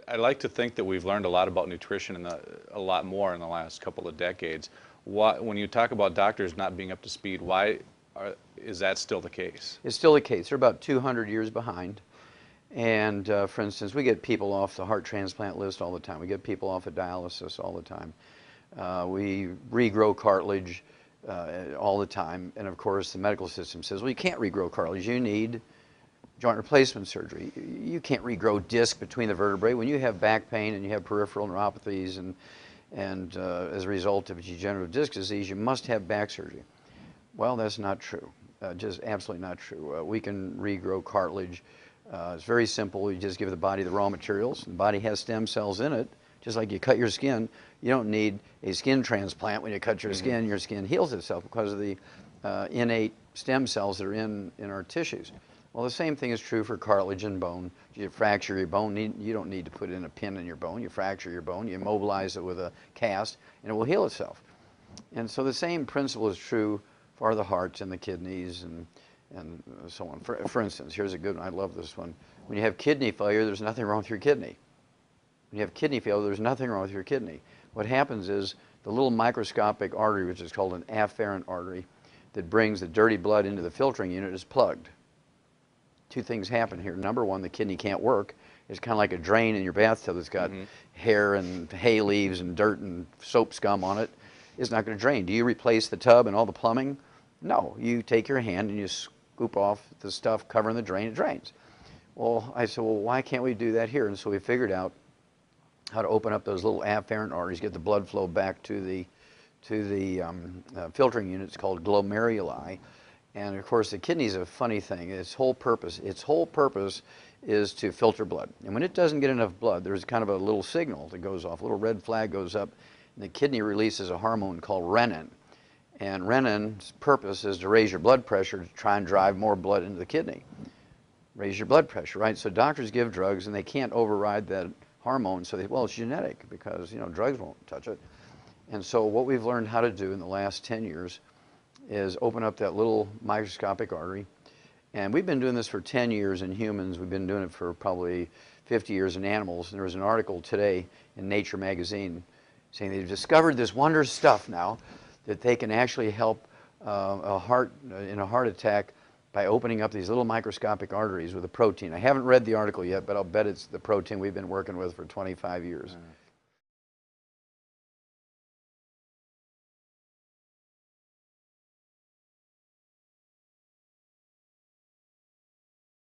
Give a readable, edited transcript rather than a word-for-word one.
I like to think that we've learned a lot about nutrition a lot more in the last couple of decades. When you talk about doctors not being up to speed, is that still the case? It's still the case. They're about 200 years behind. And for instance, we get people off the heart transplant list all the time. We get people off of dialysis all the time. We regrow cartilage all the time. And of course, the medical system says, well, you can't regrow cartilage. You need joint replacement surgery. You can't regrow disc between the vertebrae. When you have back pain and you have peripheral neuropathies and as a result of degenerative disc disease, you must have back surgery. Well, that's not true. Just absolutely not true. We can regrow cartilage. It's very simple. You just give the body the raw materials. The body has stem cells in it. Just like you cut your skin, you don't need a skin transplant. When you cut your skin heals itself because of the innate stem cells that are in our tissues. Well, the same thing is true for cartilage and bone. You fracture your bone, you don't need to put in a pin in your bone. You fracture your bone, you immobilize it with a cast, and it will heal itself. And so the same principle is true for the hearts and the kidneys and so on. For instance, here's a good one. I love this one. When you have kidney failure, there's nothing wrong with your kidney. When you have kidney failure, there's nothing wrong with your kidney. What happens is the little microscopic artery, which is called an afferent artery, that brings the dirty blood into the filtering unit, is plugged. Two things happen here. Number one, the kidney can't work. It's kind of like a drain in your bathtub that's got hair and hay leaves and dirt and soap scum on it. It's not going to drain. Do you replace the tub and all the plumbing? No. You take your hand and you scoop off the stuff covering the drain, it drains. Well, I said, well, why can't we do that here? And so we figured out how to open up those little afferent arteries, get the blood flow back to the filtering unit. It's called glomeruli. And of course, the kidney is a funny thing. Its whole purpose is to filter blood. And when it doesn't get enough blood, there's kind of a little signal that goes off. A little red flag goes up, and the kidney releases a hormone called renin. And renin's purpose is to raise your blood pressure to try and drive more blood into the kidney. Raise your blood pressure, right? So doctors give drugs, and they can't override that hormone. So well, it's genetic because drugs won't touch it. And so what we've learned how to do in the last 10 years is open up that little microscopic artery. And we've been doing this for 10 years in humans. We've been doing it for probably 50 years in animals. And there was an article today in Nature magazine saying they've discovered this wondrous stuff now that they can actually help a heart in a heart attack by opening up these little microscopic arteries with a protein. I haven't read the article yet, but I'll bet it's the protein we've been working with for 25 years.